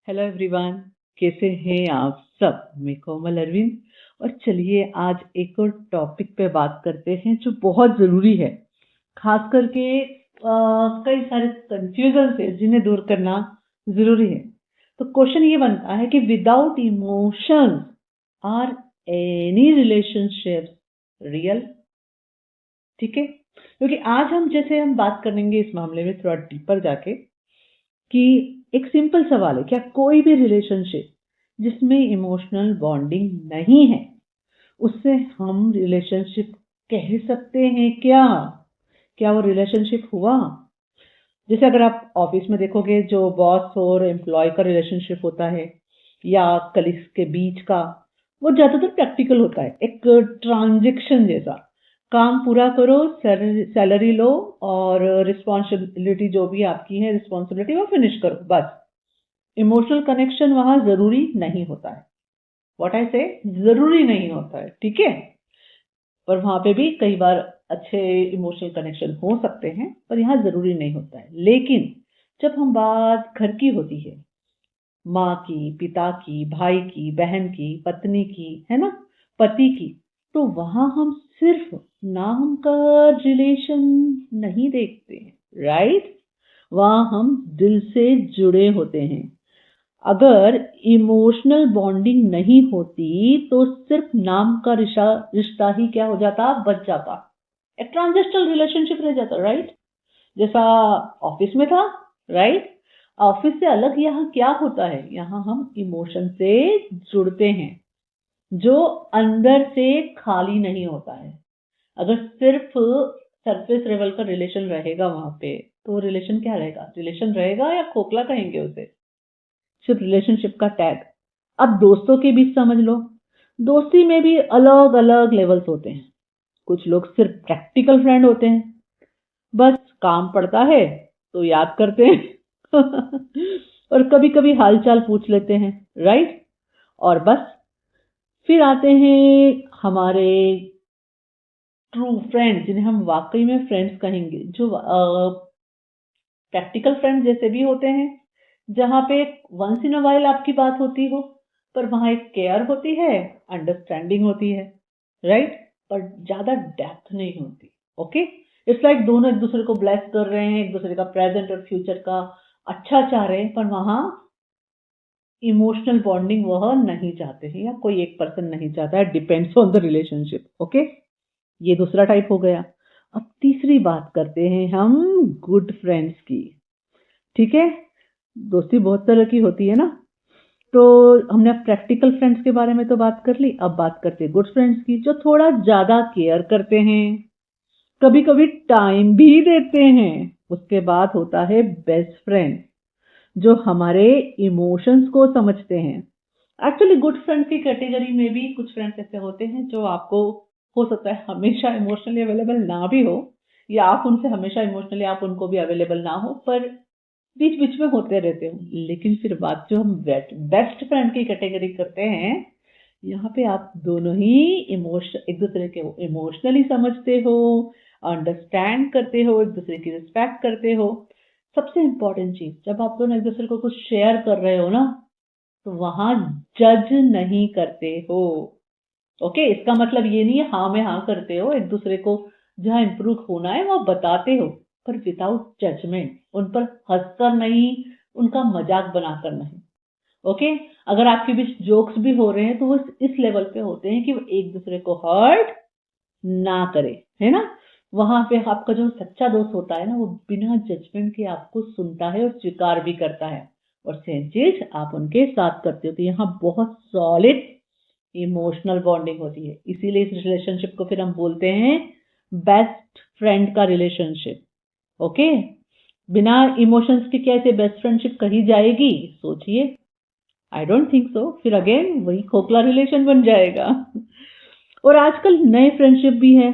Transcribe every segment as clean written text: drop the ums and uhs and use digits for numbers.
Hello everyone, कैसे हैं आप सब। मैं कोमल अरविंद और चलिए आज एक और टॉपिक पे बात करते हैं जो बहुत ज़रूरी है। खास करके कई सारे कंफ्यूजन है जिन्हें दूर करना ज़रूरी है। तो क्वेश्चन ये बनता है कि without emotions are any relationships real. ठीक है, क्योंकि आज हम बात करेंगे इस मामले में थोड़ा डीपर जाके कि एक सिंपल सवाल है, क्या कोई भी रिलेशनशिप जिसमें इमोशनल बॉन्डिंग नहीं है उससे हम रिलेशनशिप कह सकते हैं क्या? क्या वो रिलेशनशिप हुआ? जैसे अगर आप ऑफिस में देखोगे, जो बॉस और एम्प्लॉय का रिलेशनशिप होता है या कलीग्स के बीच का, वो ज्यादातर प्रैक्टिकल होता है, एक ट्रांजेक्शन जैसा। काम पूरा करो, सैलरी लो और रिस्पॉन्सिबिलिटी जो भी आपकी है रिस्पॉन्सिबिलिटी वो फिनिश करो, बस। इमोशनल कनेक्शन वहां जरूरी नहीं होता है। व्हाट आई से, जरूरी नहीं होता है, ठीक है। पर वहां पे भी कई बार अच्छे इमोशनल कनेक्शन हो सकते हैं, पर यहाँ जरूरी नहीं होता है। लेकिन जब हम बात घर की होती है, माँ की, पिता की, भाई की, बहन की, पत्नी की, है ना, पति की, तो वहां हम सिर्फ नाम का रिलेशन नहीं देखते हैं, राइट। वहां हम दिल से जुड़े होते हैं। अगर इमोशनल बॉन्डिंग नहीं होती तो सिर्फ नाम का रिश्ता रिश्ता ही क्या हो जाता, बच जाता, एक ट्रांजेक्शनल रिलेशनशिप रह जाता, राइट। जैसा ऑफिस में था, राइट। ऑफिस से अलग यहाँ क्या होता है, यहाँ हम इमोशन से जुड़ते हैं जो अंदर से खाली नहीं होता है। अगर सिर्फ सरफेस लेवल का रिलेशन रहेगा वहां पे, तो रिलेशन क्या रहेगा, रिलेशन रहेगा या खोखला कहेंगे उसे, सिर्फ रिलेशनशिप का टैग। अब दोस्तों के बीच समझ लो, दोस्ती में भी अलग अलग लेवल्स होते हैं। कुछ लोग सिर्फ प्रैक्टिकल फ्रेंड होते हैं, बस काम पड़ता है तो याद करते हैं और कभी कभी हालचाल पूछ लेते हैं, राइट। और बस फिर आते हैं हमारे ट्रू फ्रेंड्स, जिन्हें हम वाकई में फ्रेंड्स कहेंगे, जो प्रैक्टिकल फ्रेंड्स जैसे भी होते हैं, जहाँ पे वंस इन अ वाइल आपकी बात होती हो, पर वहां एक केयर होती है, अंडरस्टैंडिंग होती है, राइट। पर ज्यादा डेप्थ नहीं होती। ओके, इट्स लाइक दोनों एक दूसरे को ब्लेस कर रहे हैं, एक दूसरे का प्रेजेंट और फ्यूचर का अच्छा चाह रहे हैं, पर वहां इमोशनल बॉन्डिंग वह नहीं चाहते हैं, या कोई एक पर्सन नहीं चाहता है, depends on the relationship. Okay, ये दूसरा टाइप हो गया। अब तीसरी बात करते हैं हम गुड फ्रेंड्स की। ठीक है, दोस्ती बहुत तरह की होती है ना। तो हमने प्रैक्टिकल फ्रेंड्स के बारे में तो बात कर ली, अब बात करते हैं गुड फ्रेंड्स की, जो थोड़ा ज्यादा केयर करते हैं, कभी कभी टाइम भी देते हैं। उसके बाद होता है बेस्ट फ्रेंड, जो हमारे इमोशंस को समझते हैं। एक्चुअली गुड फ्रेंड्स की कैटेगरी में भी कुछ फ्रेंड्स ऐसे होते हैं जो आपको, हो सकता है हमेशा इमोशनली अवेलेबल ना भी हो, या आप उनसे हमेशा इमोशनली आप उनको भी अवेलेबल ना हो, पर बीच बीच में होते रहते हो। लेकिन फिर बात जो हम बेस्ट फ्रेंड की कैटेगरी करते हैं, यहाँ पे आप दोनों ही इमोशन एक दूसरे के इमोशनली समझते हो, अंडरस्टैंड करते हो, एक दूसरे की रिस्पेक्ट करते हो। सबसे इंपॉर्टेंट चीज, जब आप दोनों एक दूसरे को कुछ शेयर कर रहे हो ना, तो वहां जज नहीं करते हो। ओके, इसका मतलब ये नहीं है हाँ में हाँ करते हो, एक दूसरे को जहाँ इम्प्रूव होना है वो बताते हो, पर विदाउट जजमेंट, उन पर हंसकर नहीं, उनका मजाक बनाकर नहीं। ओके, अगर आपके बीच जोक्स भी हो रहे हैं तो वो इस लेवल पे होते हैं कि वो एक दूसरे को हर्ट ना करे, है ना। वहां पे आपका जो सच्चा दोस्त होता है ना, वो बिना जजमेंट के आपको सुनता है और स्वीकार भी करता है, और सेम चीज आप उनके साथ करते हो। तो यहाँ बहुत सॉलिड इमोशनल बॉन्डिंग होती है, इसीलिए इस रिलेशनशिप को फिर हम बोलते हैं बेस्ट फ्रेंड का रिलेशनशिप। ओके, बिना इमोशंस के कैसे बेस्ट फ्रेंडशिप कही जाएगी, सोचिए। आई डोंट थिंक सो, फिर अगेन वही खोखला रिलेशन बन जाएगा। और आजकल नए फ्रेंडशिप भी है,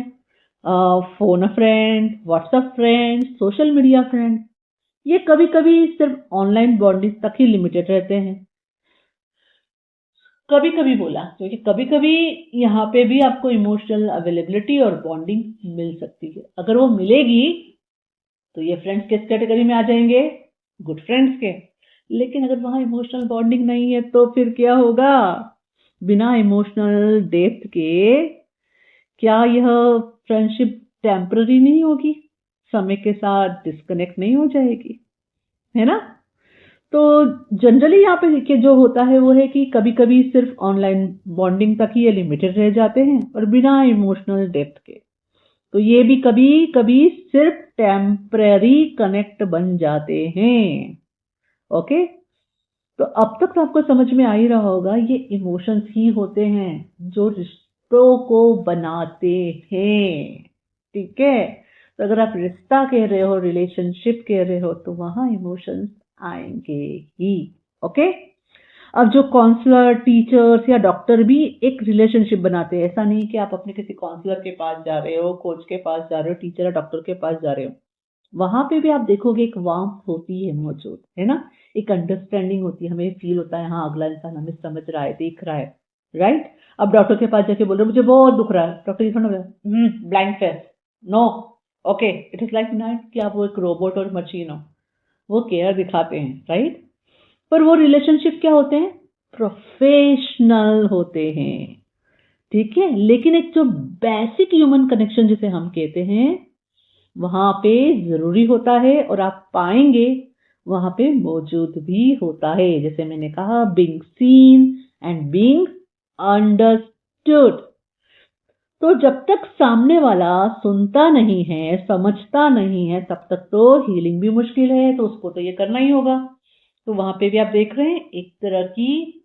phone friend, WhatsApp friend, social media friend. ये कभी कभी सिर्फ ऑनलाइन बॉन्डिंग तक ही लिमिटेड रहते हैं। कभी कभी बोला, क्योंकि कभी कभी यहाँ पे भी आपको इमोशनल अवेलेबिलिटी और बॉन्डिंग मिल सकती है। अगर वो मिलेगी तो ये फ्रेंड्स किस कैटेगरी में आ जाएंगे, गुड फ्रेंड्स के। लेकिन अगर वहां इमोशनल बॉन्डिंग नहीं है तो फिर क्या होगा? बिना इमोशनल डेप्थ के क्या यह फ्रेंडशिप टेम्पररी नहीं होगी? समय के साथ डिस्कनेक्ट नहीं हो जाएगी, है ना? तो जनरली यहाँ पे देखिए जो होता है वो है कि कभी कभी सिर्फ ऑनलाइन बॉन्डिंग तक ही ये लिमिटेड रह जाते हैं और बिना इमोशनल डेप्थ के। तो ये भी कभी कभी सिर्फ टेम्पररी कनेक्ट बन जाते हैं। ओके, तो अब तक तो आपको समझ में आ ही रहा होगा, ये इमोशंस ही होते हैं जो रिश्तों को बनाते हैं। ठीक है, तो अगर आप रिश्ता कह रहे हो, रिलेशनशिप कह रहे हो, तो वहां इमोशंस आएंगे ही। ओके, अब जो काउंसलर, टीचर्स या डॉक्टर भी एक रिलेशनशिप बनाते हैं। ऐसा नहीं कि आप अपने किसी काउंसलर के पास जा रहे हो, कोच के पास जा रहे हो, टीचर या डॉक्टर के पास जा रहे हो, वहां पे भी आप देखोगे एक वार्मथ होती है मौजूद, है ना? एक अंडरस्टैंडिंग होती है, हमें फील होता है हाँ अगला इंसान हमें समझ रहा है, देख रहा है, राइट? अब डॉक्टर के पास जाके बोल रहे हो मुझे बहुत दुख रहा है, डॉक्टर ये थोड़ा blank face, no, okay, it is like not कि आप वो एक रोबोट और मशीन हो, वो केयर दिखाते हैं, राइट? पर वो रिलेशनशिप क्या होते हैं? प्रोफेशनल होते हैं, ठीक है? लेकिन एक जो बेसिक ह्यूमन कनेक्शन जिसे हम कहते हैं वहां पे जरूरी होता है, और आप पाएंगे वहां पे मौजूद भी होता है। जैसे मैंने कहा, being seen and being understood. तो जब तक सामने वाला सुनता नहीं है, समझता नहीं है, तब तक तो हीलिंग भी मुश्किल है, तो उसको तो ये करना ही होगा। तो वहां पे भी आप देख रहे हैं एक तरह की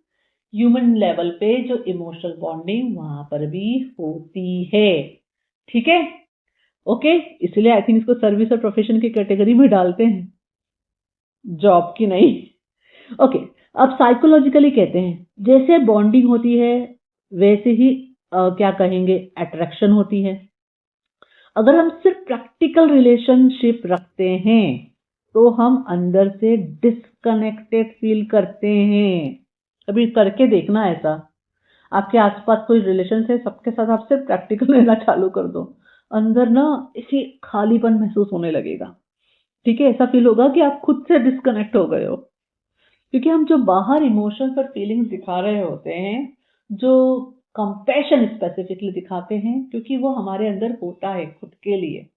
ह्यूमन लेवल पे जो इमोशनल बॉन्डिंग वहां पर भी होती है। ठीक है, ओके, इसलिए आई थिंक इसको सर्विस और प्रोफेशन की कैटेगरी में डालते हैं, जॉब की नहीं। ओके, अब साइकोलॉजिकली कहते हैं जैसे बॉन्डिंग होती है वैसे ही क्या कहेंगे, अट्रैक्शन होती है। अगर हम सिर्फ प्रैक्टिकल रिलेशनशिप रखते हैं तो हम अंदर से डिस्कनेक्टेड फील करते हैं। अभी करके देखना ऐसा, आपके आसपास कोई रिलेशन है, सबके साथ आप सिर्फ प्रैक्टिकल रहना चालू कर दो, अंदर ना इसी खालीपन महसूस होने लगेगा। ठीक है, ऐसा फील होगा कि आप खुद से डिस्कनेक्ट हो गए हो, क्योंकि हम जो बाहर इमोशंस और फीलिंग्स दिखा रहे होते हैं, जो कंपैशन स्पेसिफिकली दिखाते हैं, क्योंकि वो हमारे अंदर होता है खुद के लिए।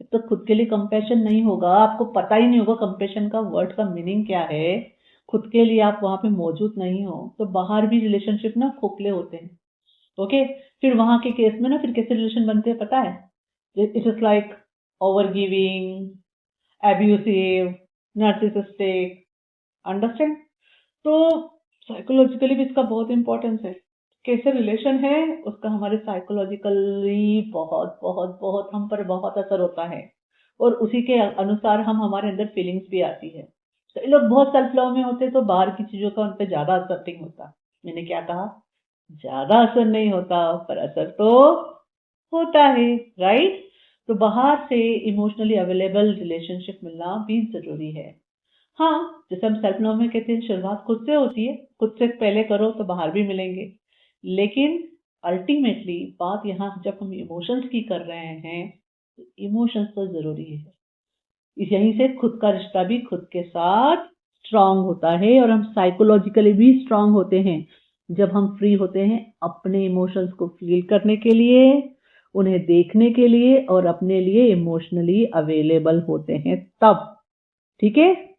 जब तक खुद के लिए कंपैशन नहीं होगा, आपको पता ही नहीं होगा कंपैशन का वर्ड का मीनिंग क्या है, खुद के लिए आप वहां पे मौजूद नहीं हो, तो बाहर भी रिलेशनशिप ना खोखले होते हैं। ओके, फिर वहां के केस में ना फिर कैसे रिलेशन बनते हैं पता है? It is like over giving, abusive, narcissistic, understand? तो साइकोलॉजिकली भी इसका बहुत इंपॉर्टेंस है। कैसे रिलेशन है उसका हमारे साइकोलॉजिकली बहुत बहुत बहुत हम पर बहुत असर होता है, और उसी के अनुसार हम हमारे अंदर फीलिंग्स भी आती है। तो ये लोग बहुत सेल्फ लव में होते हैं तो बाहर की चीजों का उन पर ज्यादा असर नहीं होता। मैंने क्या कहा? ज्यादा असर नहीं होता, पर असर तो होता है, राइट? तो बाहर से इमोशनली अवेलेबल रिलेशनशिप मिलना भी जरूरी है। हाँ, जैसे हम सेल्फ लव में कहते हैं शुरुआत खुद से होती है, खुद से पहले करो तो बाहर भी मिलेंगे, लेकिन अल्टीमेटली बात यहाँ जब हम इमोशंस की कर रहे हैं तो इमोशंस तो जरूरी है। इस यहीं से खुद का रिश्ता भी खुद के साथ स्ट्रांग होता है, और हम साइकोलॉजिकली भी स्ट्रांग होते हैं जब हम फ्री होते हैं अपने इमोशंस को फील करने के लिए, उन्हें देखने के लिए, और अपने लिए इमोशनली अवेलेबल होते हैं तब। ठीक है,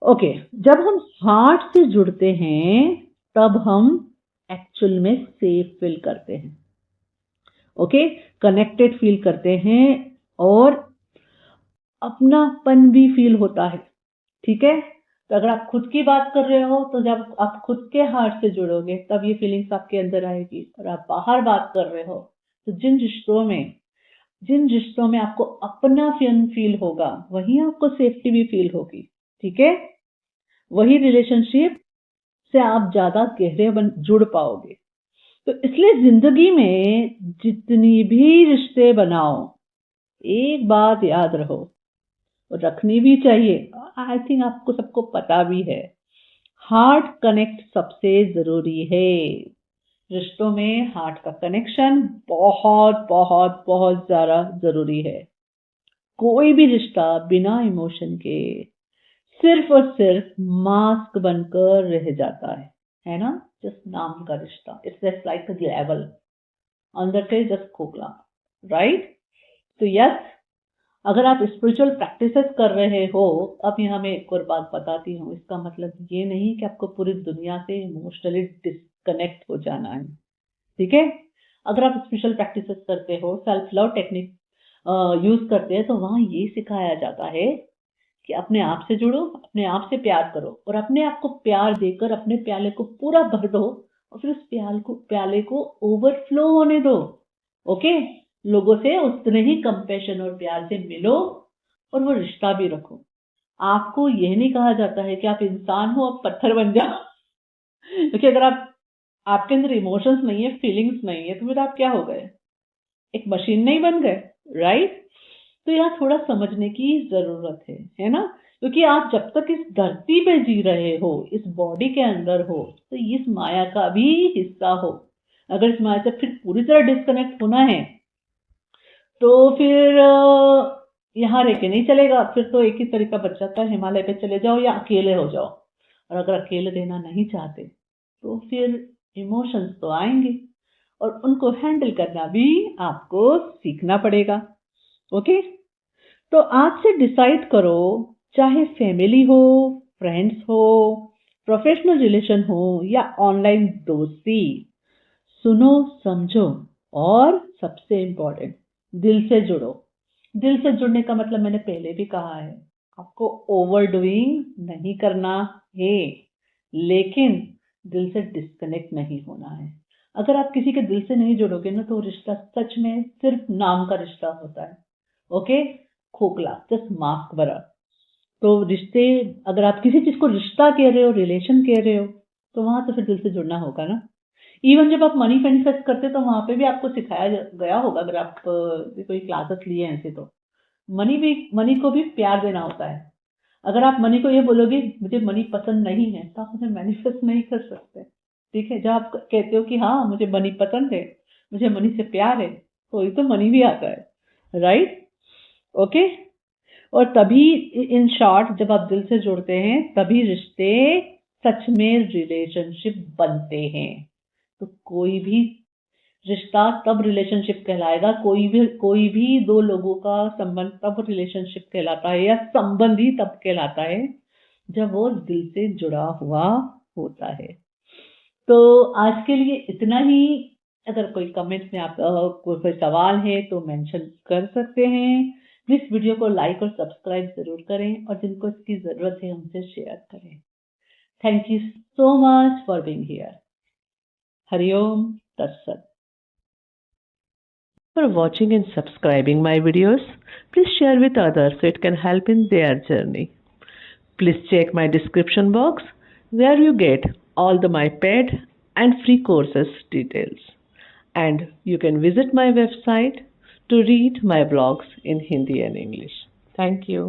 ओके, जब हम हार्ट से जुड़ते हैं तब हम एक्चुअल में सेफ फील करते हैं, ओके, कनेक्टेड फील करते हैं, और अपनापन भी फील होता है। ठीक है, तो अगर आप खुद की बात कर रहे हो तो जब आप खुद के हार्ट से जुड़ोगे तब ये फीलिंग्स आपके अंदर आएगी, और आप बाहर बात कर रहे हो तो जिन रिश्तों में आपको अपना फील होगा वहीं आपको सेफ्टी भी फील होगी। ठीक है, वही रिलेशनशिप से आप ज्यादा गहरे जुड़ पाओगे। तो इसलिए जिंदगी में जितनी भी रिश्ते बनाओ, एक बात याद रहो, और रखनी भी चाहिए, आई थिंक आपको सबको पता भी है, हार्ट कनेक्ट सबसे जरूरी है। रिश्तों में हार्ट का कनेक्शन बहुत बहुत बहुत ज्यादा जरूरी है। कोई भी रिश्ता बिना इमोशन के सिर्फ और सिर्फ मास्क बनकर रह जाता है ना? जस्ट नाम का रिश्ता, it's just like a level, अंदर से जस्ट खोखला, राइट? तो यस, अगर आप स्पिरिचुअल प्रैक्टिसेस कर रहे हो, अब यहाँ मैं एक और बात बताती हूँ, इसका मतलब ये नहीं कि आपको पूरी दुनिया से इमोशनली डिस्कनेक्ट हो जाना है, ठीक है? अगर आप स्पिरिचुअल प्रैक्टिसेस करते हो, सेल्फ लव टेक्निक यूज करते हैं, तो वहाँ ये सिखाया जाता है कि अपने आप से जुड़ो, अपने आप से प्यार करो और अपने आप को प्यार देकर अपने प्याले को पूरा भर दो और फिर उस प्याले को ओवरफ्लो होने दो। ओके, लोगों से उतने ही कंपैशन और प्यार से मिलो और वो रिश्ता भी रखो। आपको यह नहीं कहा जाता है कि आप इंसान हो, आप पत्थर बन जाओ क्योंकि अगर आपके अंदर इमोशंस नहीं है, फीलिंग्स नहीं है, तो फिर आप क्या हो गए? एक मशीन नहीं बन गए, राइट? तो यहाँ थोड़ा समझने की जरूरत है ना? क्योंकि आप जब तक इस धरती पे जी रहे हो, इस बॉडी के अंदर हो, तो इस माया का भी हिस्सा हो। अगर इस माया से फिर पूरी तरह डिस्कनेक्ट होना है, तो फिर यहाँ रह के नहीं चलेगा। फिर तो एक ही तरीका बच जाता है, हिमालय पे चले जाओ या अकेले हो जाओ। और अगर अकेले रहना नहीं चाहते, तो फिर इमोशंस तो आएंगे और उनको हैंडल करना भी आपको सीखना पड़ेगा। ओके, तो आज से डिसाइड करो, चाहे फैमिली हो, फ्रेंड्स हो, प्रोफेशनल रिलेशन हो या ऑनलाइन दोस्ती, सुनो, समझो और सबसे इम्पोर्टेंट, दिल से जुड़ो। दिल से जुड़ने का मतलब मैंने पहले भी कहा है, आपको ओवरडूइंग नहीं करना है, लेकिन दिल से डिस्कनेक्ट नहीं होना है। अगर आप किसी के दिल से नहीं जुड़ोगे ना, तो रिश्ता सच में सिर्फ नाम का रिश्ता होता है। ओके, खोखला, जस्ट मास्क भरा। तो रिश्ते, अगर आप किसी चीज को रिश्ता कह रहे हो, रिलेशन कह रहे हो, तो वहां तो फिर दिल से जुड़ना होगा ना। इवन जब आप मनी मैनिफेस्ट करते, तो वहां पे भी आपको सिखाया गया होगा, अगर आप कोई क्लासेस लिए हैं ऐसे, तो मनी को भी प्यार देना होता है। अगर आप मनी को ये बोलोगे मुझे मनी पसंद नहीं है, तो आप उसे मैनिफेस्ट नहीं कर सकते, ठीक है? जब आप कहते हो कि हाँ मुझे मनी पसंद है, मुझे मनी से प्यार है, तो ये तो मनी भी आता है, राइट? ओके, और तभी इन शॉर्ट, जब आप दिल से जुड़ते हैं, तभी रिश्ते सच में रिलेशनशिप बनते हैं। तो कोई भी रिश्ता तब रिलेशनशिप कहलाएगा, कोई भी दो लोगों का संबंध तब रिलेशनशिप कहलाता है, या संबंध ही तब कहलाता है जब वो दिल से जुड़ा हुआ होता है। तो आज के लिए इतना ही। अगर कोई कमेंट में आप कोई सवाल है तो मेंशन कर सकते हैं। प्लीज वीडियो को लाइक और सब्सक्राइब जरूर करें और जिनको इसकी जरूरत है उनसे शेयर करें। Thank you so much for being here. Hariom तत्सत। For watching and subscribing my videos, please share with others so it can help in their journey. Please check my description box where you get all my paid and free courses details. And you can visit my website to read my blogs in Hindi and English. Thank you.